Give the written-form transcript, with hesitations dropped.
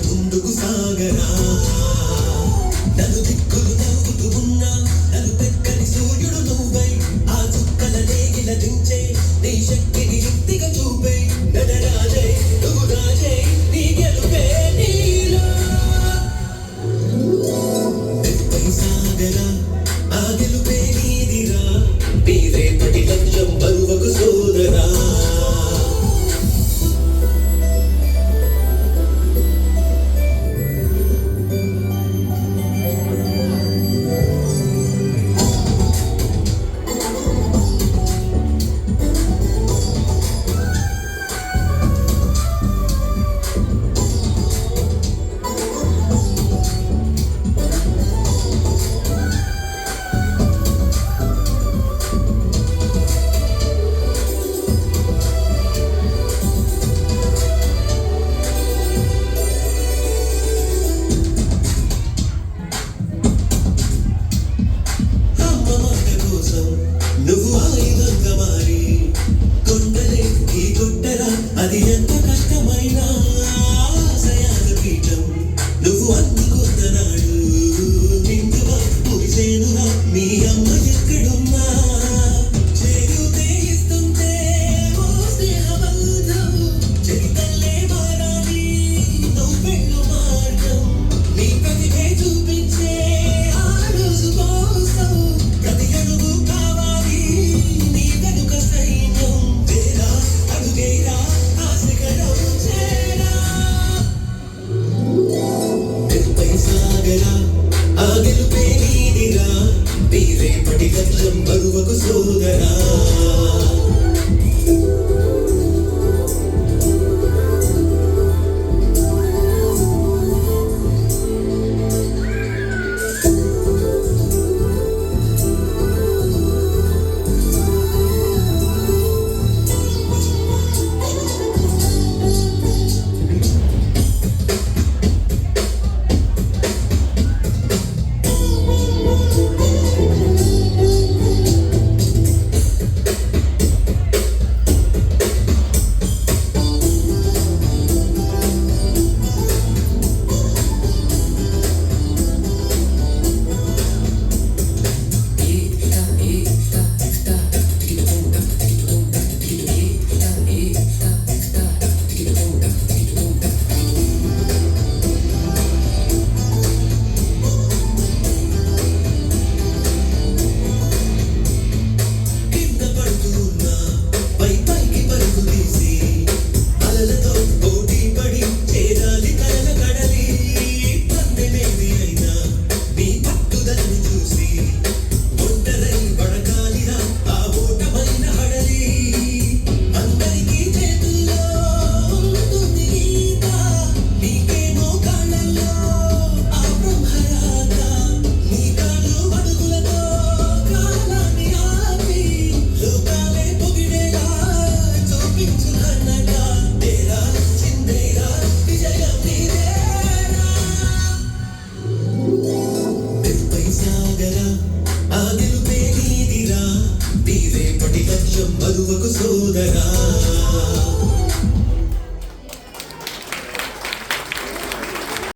ముందుకు సాగరా నలు దిక్కులు నవ్వుతూ ఉన్నా నలు పెక్కని సూర్యుడు నువ్వై ఆ చుక్కల నేగిల దించే నీ శక్తిని యుక్తిగా చూపే నడరాజై నువ్వు రాజై నీ గెలుపే నీలో తెప్పై సాగరా ఆ గెలుపే నీదిరా నీ రేపటి లక్ష్యం బరువకు సోదరా నువ్వు ఆయుధంగా మారి కొండలే ఈ కొట్టరా అది ఎంత కష్టమైనా ఆశయాల పీఠం నువ్వు అందుకున్నాడు నిండుగా మురిసేనుగా మీ అమ్మ ఎక్కడున్నా చేయుతే ఇస్తుంటే ఓ స్నేహబంధం చరితల్లే మారాలి నువ్వెళ్ళు మార్గం నీ ప్రతిభే చూపించే ఆ రోజు కోసం ప్రతి అడుగు ఆ గెలుపే నీదిరా నీ రేపటి లక్ష్యం బరువకు సోదరా ఆ గెలుపే నీదిరా నీ రేపటి లక్ష్యం బరువకు సోదరా